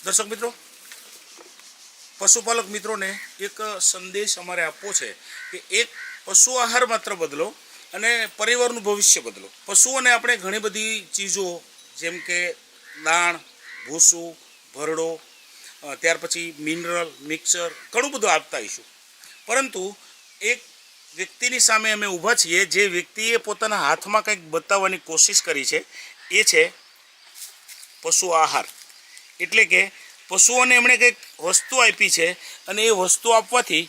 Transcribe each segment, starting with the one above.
દર્શક મિત્રો, પશુપાલક મિત્રોને એક સંદેશ અમારે આપવો છે કે એક પશુ આહાર માત્ર બદલો અને પરિવારનું ભવિષ્ય બદલો. પશુઓને આપણે ઘણી બધી ચીજો જેમ કે દાણ, ભૂસું, ભરડો, ત્યાર પછી મિનરલ મિક્સર ઘણું બધું આપતા આવીશું. પરંતુ એક વ્યક્તિની સામે અમે ઊભા છીએ જે વ્યક્તિએ પોતાના હાથમાં કંઈક બતાવવાની કોશિશ કરી છે. એ છે પશુ આહાર. એટલે કે પશુઓને એમણે કંઈક વસ્તુ આપી છે અને એ વસ્તુ આપવાથી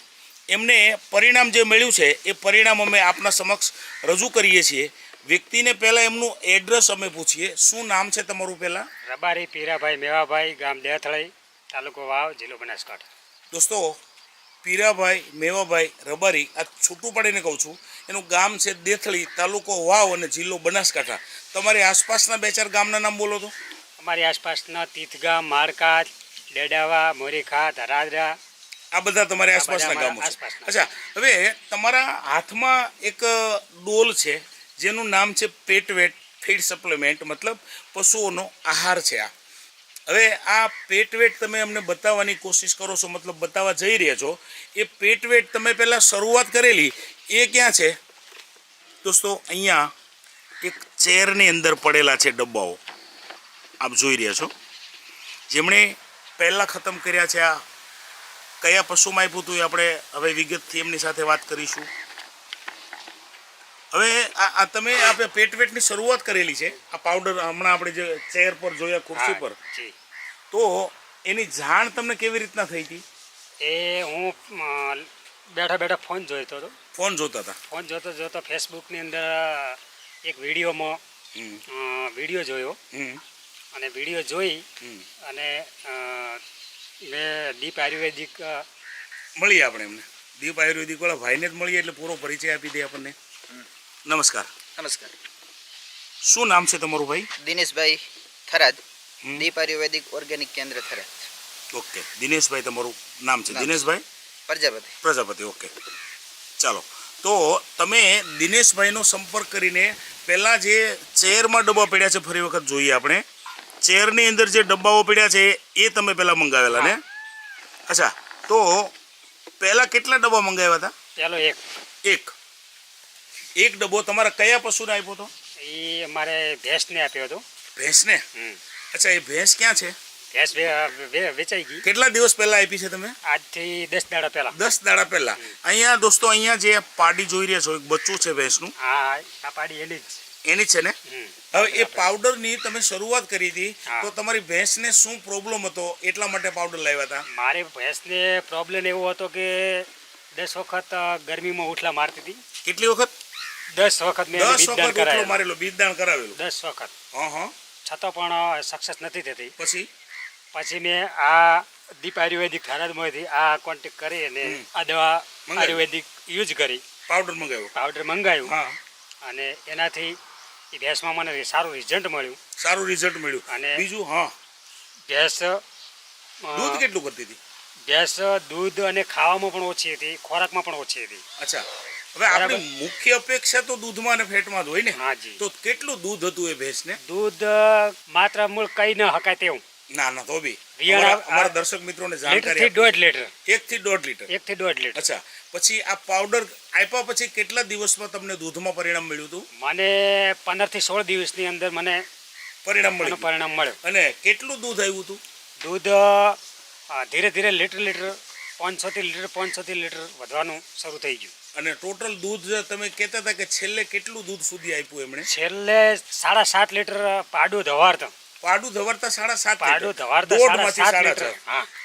એમને પરિણામ જે મળ્યું છે એ પરિણામ અમે આપના સમક્ષ રજૂ કરીએ છીએ. વ્યક્તિને પહેલાં એમનું એડ્રેસ અમે પૂછીએ. શું નામ છે તમારું? પહેલાં રબારી પીરાભાઈ મેવાભાઈ, ગામ દેથળઈ, તાલુકો વાવ, જિલ્લો બનાસકાંઠા. દોસ્તો, પીરાભાઈ મેવાભાઈ રબારી, આ છૂટું પાડીને કહું છું, એનું ગામ છે દેથળી, તાલુકો વાવ અને જિલ્લો બનાસકાંઠા. તમારી આસપાસના 2-4 ગામના નામ બોલો તો. અમારી આસપાસના તીથગામ, માળકા, ડેડાવા, મોરીખા, ધરાદરા, આ બધા તમારી આસપાસના ગામો છે. અચ્છા, હવે તમારા હાથમાં એક ડોલ છે જેનું નામ છે પેટવેટ ફીડ સપ્લિમેન્ટ, મતલબ પશુઓનો આહાર છે. હવે આ પેટવેટ તમે અમને બતાવવાની કોશિશ કરો છો, મતલબ બતાવવા જઈ રહ્યા છો. એ પેટવેટ તમે પહેલાં શરૂઆત કરેલી એ ક્યાં છે દોસ્તો? અહીંયા એક ચેરની અંદર પડેલા છે ડબ્બાઓ, આપ જોઈ રહ્યા છો. જેમણે પહેલાં ખતમ કર્યા છે. આ કયા પશુમાં આપ્યું હતું એ આપણે હવે વિગતથી એમની સાથે વાત કરીશું. હવે આ તમે આપણે પેટવેટની શરૂઆત કરેલી છે. આ પાવડર હમણાં આપણે જે ચેર પર જોયા, ખુરશી પર, તો એની જાણ તમને કેવી રીતના થઈ હતી? એ હું બેઠા બેઠા ફોન જોઈતો હતો. ફોન જોતા હતા? ફોન જોતો ફેસબુકની અંદર એક વિડીયોમાં વિડીયો જોયો અને વિડીયો જોઈ અને મેં દીપ આયુર્વેદિક મળીએ આપણે એમને. દીપ આયુર્વેદિક વાળા ભાઈને જ મળીએ એટલે પૂરો પરિચય આપી દે આપણને. નમસ્કાર. નમસ્કાર. શું નામ છે તમારું ભાઈ? દિનેશભાઈ થરાદ, દીપ આયુર્વેદિક ઓર્ગેનિક કેન્દ્ર થરાદ. ઓકે, દિનેશભાઈ તમારું નામ છે? દિનેશભાઈ પ્રજાપતિ. ઓકે, ચાલો. તો તમે દિનેશભાઈનો સંપર્ક કરીને પહેલાં જે ચેરમાં ડબ્બા પડ્યા છે ફરી વખત જોઈએ આપણે. ચેરની અંદર જે ડબ્બાઓ પડ્યા છે એ તમે પહેલાં મંગાવેલા ને? અચ્છા, તો પહેલાં કેટલા ડબ્બા મંગાવ્યા હતા? પેલો એક ડબ્બો તમારા કયા પશુને આપ્યો હતો? એ અમારે ભેંસને આપ્યો હતો. ભેંસને? અચ્છા, એ ભેંસ ક્યાં છે? ભેંસ વેચાઈ ગઈ. કેટલા દિવસ પહેલા આપી છે તમે? આજથી 10 દાડા પહેલા. 10 દાડા પહેલા. અહીંયા દોસ્તો, અહીંયા જે પાડી જોઈ રહ્યા છો, એક બચ્ચું છે ભેંસનું. હા, આ પાડી એની છે ને? હવે એ પાવડરની તમે શરૂઆત કરી હતી તો તમારી ભેંસને શું પ્રોબ્લેમ હતો એટલા માટે પાવડર લાવ્યા હતા? મારી ભેંસને પ્રોબ્લેમ એવો હતો કે 10 વખત ગરમીમાં ઉઠલા મારતી હતી. કેટલી વખત? 10 વખત મેં બીજદાન મારેલો, બીજદાન કરાવેલું. 10 વખત. હા. છતાં પણ સક્સેસ નથી થતી. પછી મેં આ દીપ આયુર્વેદિક થરાદમાંથી આ કોન્ટેક્ટ કરી અને આ દવા આયુર્વેદિક યુઝ કરી. પાવડર મંગાવ્યું. હા. અને એનાથી એ ભેંસમાં મને સારું રિઝલ્ટ મળ્યું. અને બીજું? હા. ભેંસ દૂધ કેટલું કરતી હતી? ભેંસ દૂધ અને ખાવામાં પણ ઓછી હતી, ખોરાકમાં પણ ઓછી હતી. અચ્છા, હવે આપણી મુખ્ય અપેક્ષા તો દૂધમાં અને ફેટમાં જ હોય ને? હાજી. તો કેટલું દૂધ હતું એ ભેંસને? દૂધ માત્ર મૂળ કઈ ન હકાય તેવું. ના, તો બી અમારા દર્શક મિત્રોને જાણકારી. 1 થી 1.5 લીટર. 1 થી 1.5 લીટર. અચ્છા, પછી આ પાવડર આપ્યા પછી કેટલા દિવસમાં તમને દૂધમાં પરિણામ મળ્યું હતું? મને 15 થી 16 દિવસની અંદર મને પરિણામ મળ્યું. અને કેટલું દૂધ આવ્યું હતું? દૂધ ધીરે ધીરે લીટર 500 થી લીટર વધવાનું શરૂ થઈ ગયું. અને ટોટલ દૂધ તમે કહેતા હતા કે છેલ્લે કેટલું દૂધ સુધી આપ્યું એમણે? છેલ્લે 7.5 લીટર પાડું ધવારતા 7.5 લીટર.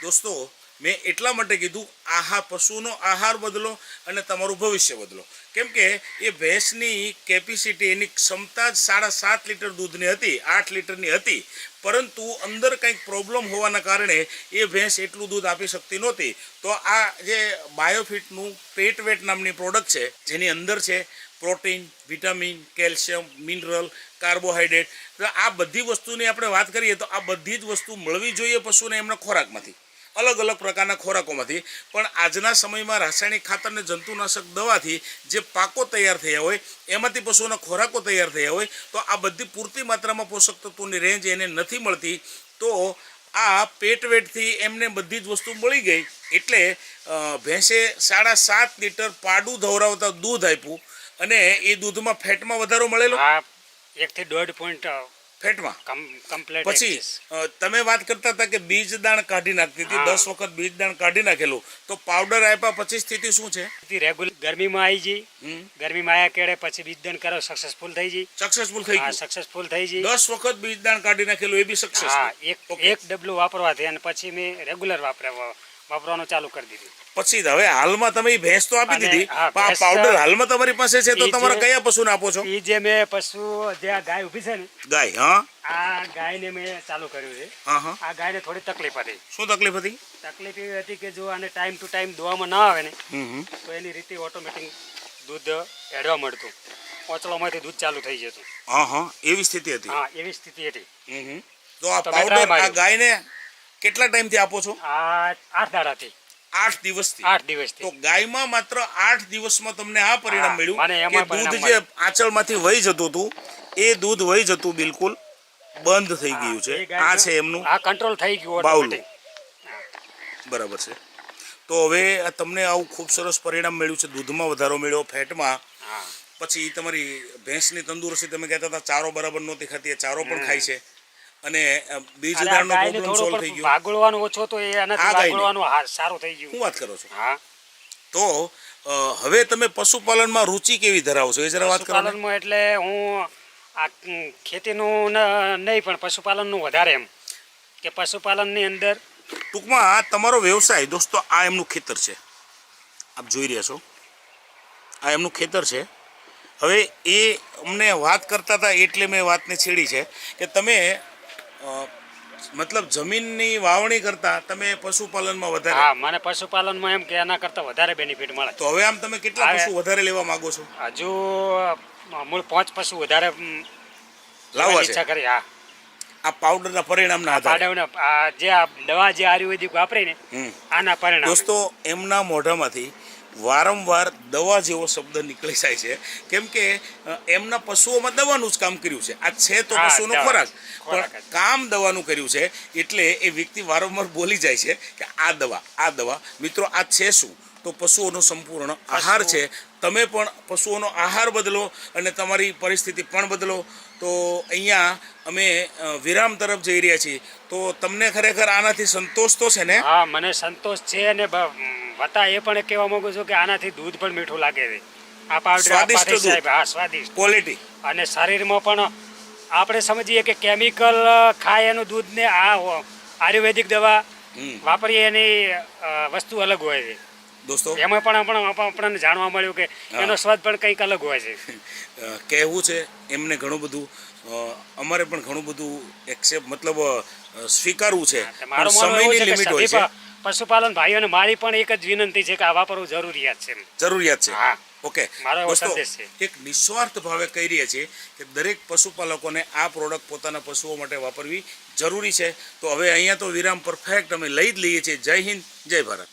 દોસ્તો, મેં એટલા માટે કીધું આહાર, પશુનો આહાર બદલો અને તમારું ભવિષ્ય બદલો. કેમ કે એ ભેંસની કેપેસિટી, એની ક્ષમતા જ 7.5 લીટર દૂધની હતી, 8 લીટરની હતી. પરંતુ અંદર કંઈક પ્રોબ્લેમ હોવાના કારણે એ ભેંસ એટલું દૂધ આપી શકતી નહોતી. તો આ જે બાયોફિટનું પેટવેટ નામની પ્રોડક્ટ છે, જેની અંદર છે protein, vitamin, calcium, mineral, carbohydrate, આ બધી વસ્તુની આપણે વાત કરીએ તો આ બધી જ વસ્તુ મળવી જોઈએ પશુને એમના ખોરાકમાંથી, અલગ અલગ પ્રકારના ખોરાકોમાંથી. પણ આજના સમયમાં રાસાયણિક ખાતર અને જંતુનાશક દવાથી જે પાકો તૈયાર થયા હોય, એમાંથી પશુઓના ખોરાકો તૈયાર થયા હોય, તો આ બધી પૂરતી માત્રામાં પોષક તત્વોની રેન્જ એને નથી મળતી. તો આ પેટ વેટથી એમને બધી જ વસ્તુ મળી ગઈ એટલે ભેંસે 7.5 લીટર પાડું ધવરાવતા દૂધ આપ્યું અને એ દૂધમાં ફેટમાં વધારો મળેલો. હા 1 થી 1.5 પોઈન્ટ ફેટમાં કમ્પ્લીટ. પછી તમે વાત કરતા હતા કે બીજ દાણ કાઢી નાખતી હતી, 10 વખત બીજ દાણ કાઢી નાખેલું, તો પાવડર આપ્યા પછી સ્થિતિ શું છે? રેગ્યુલર ગરમીમાં આવી જઈ, ગરમીમાં આયા કેડે પછી બીજદાન કરો સક્સેસફુલ થઈ જઈ. સક્સેસફુલ થઈ હા ગયું. સક્સેસફુલ થઈ જઈ. 10 વખત બીજ દાણ કાઢી નાખેલું એ બી સક્સેસ. હા એક ડબલું વાપરવાથી અને પછી મેં રેગ્યુલર વાપરવાનું ચાલુ કરી દીધું. પછી હવે હાલમાં તમે ઈ ભેંસ તો આપી અને દીધી, હા, પણ આ ભેંસ પાવડર હાલમાં તમારી પાસે છે તો ઈ તમારા જે- કયા પશુને આપો છો? એ જે મેં પશુ જે આ ગાય ઊભી છે ને, ગાય. હા આ ગાયને મેં ચાલુ કર્યું છે. હા હા. આ ગાયને થોડી તકલીફ હતી. શું તકલીફ હતી? તકલીફ એવી હતી કે જો આને ટાઈમ ટુ ટાઈમ દોવામાં ના આવે ને તો એની રીતે ઓટોમેટિક દૂધ હેડવા મળતું, ઓચળામાંથી દૂધ ચાલુ થઈ જતું. હા હા, એવી સ્થિતિ હતી. હા એવી સ્થિતિ હતી. તો આ તમે try પાવડર આ માર્યો. ગાયને કેટલા ટાઈમથી આપો છો? આ 8 દાડાથી, 8 દિવસથી. 8 દિવસથી. તો ગાયમાં માત્ર 8 દિવસમાં તમને આ પરિણામ હા, મને મળ્યું કે એમાં પરિણામ દૂધ જે આંચળમાંથી વહી જતું હતું એ દૂધ વહી જતું બિલકુલ બંધ થઈ ગયું છે. એ ગાય આ છે એમનું આ કંટ્રોલ થઈ ગયું બાવલું. automatic. બરાબર છે. તો હવે આ તમને આવું ખૂબ સરસ પરિણામ મળ્યું છે, દૂધમાં વધારો મળ્યો, ફેટમાં. હા પછી તમારી ભેંસની તંદુરસ્તી, તમે કહેતા હતા ચારો બરાબર નહોતી ખાતી, એ ચારો પણ ખાય છે અને બીજ અને આ દાણનો ગાયને પ્રોબ્લેમ થોડું સોલ્વ થઈ પણ ગયો. ભાગળવાનું ઓછો તો એ આ એનાથી ગાયને? ભાગળવાનું સારું થઈ ગયું. શું વાત કરો છો? હા તો હવે તમે પશુપાલનમાં રુચિ કેવી ધરાવો છો એ જરા વાત કરો ને. પશુપાલનમાં એટલે હું આ ખેતીનું નહીં પણ પશુપાલનનું વધારે એમ કે પશુપાલનની અંદર ટૂંકમાં આ તમારો વ્યવસાય દોસ્તો, આ એમનું ખેતર છે, આપ જોઈ રહ્યા છો, આ એમનું ખેતર છે. હવે એ અમને વાત કરતા હતા એટલે મેં વાતને છેડી છે કે તમે મતલબ જમીનની વાવણી કરતા તમે પશુપાલનમાં વધારે. હા મને પશુપાલનમાં એમ કે એના કરતાં વધારે બેનિફિટ મળે. તો હવે આમ તમે કેટલા હવે- પશુ વધારે લેવા માંગો છો? હજુ મૂળ 5 પશુ વધારે લાવવા ઈચ્છા છે કરી. હા આ પાવડરના પરિણામના આધારે. પાડવને આ જે આ દવા જે આયુર્વેદિક વાપરીને આના પરિણામ. દોસ્તો, એમના મોઢામાંથી વારંવાર દવા જેવો શબ્દ નીકળી જાય છે કેમ કે એમના પશુઓમાં દવાનું જ કામ કર્યું છે. આ છે તો હા, પશુનો દવા. ખોરાક, ખોરાક પણ જ. કામ દવાનું કર્યું છે એટલે એ વ્યક્તિ વારંવાર બોલી જાય છે કે આ દવા, આ દવા. મિત્રો, આ છે શું? તો પશુઓનો સંપૂર્ણ આહાર છે. તમે પણ પશુઓનો આહાર બદલો અને તમારી પરિસ્થિતિ પણ બદલો. તો અહીંયા અમે વિરામ તરફ જઈ રહ્યા છીએ. તો તમને ખરેખર આનાથી સંતોષ તો છે ને? હા મને સંતોષ છે અને વતા એ પણ કહેવા માંગુ છું કે આનાથી દૂધ પણ મીઠું લાગે છે. આ પાવડર સ્વાદિષ્ટ આપવાથી દૂધ. સાહેબ, હા સ્વાદિષ્ટ. ક્વોલિટી. અને શરીરમાં પણ આપણે સમજીએ કે કેમિકલ ખાય એનું દૂધને આ આયુર્વેદિક દવા વાપરીએ એની વસ્તુ અલગ હોય છે. દોસ્તો, એમાં પણ આપણને જાણવા મળ્યું કે એનો સ્વાદ પણ કંઈક અલગ હોય છે. કહેવું છે એમને ઘણું બધું, અમારે પણ ઘણું બધું એક્સેપ્ટ મતલબ સ્વીકારવું છે, તો પણ મારું માનવું એવું સમયની છે કે લિમિટ હોય છે. પશુપાલન ભાઈઓને મારી પણ એક જ વિનંતી છે કે આ વાપરવું જરૂરિયાત છે. જરૂરિયાત છે. હા. ઓકે મારો એવો દોસ્તો, સંદેશ છે. એક નિસ્વાર્થ ભાવે કહી રહ્યા છીએ કે દરેક પશુપાલકોને આ પ્રોડક્ટ પોતાના પશુઓ માટે વાપરવી જરૂરી છે. તો હવે અહીંયા તો વિરામ પરફેક્ટ અમે લઈ જ લઈએ છીએ. જય હિન્દ, જય ભારત.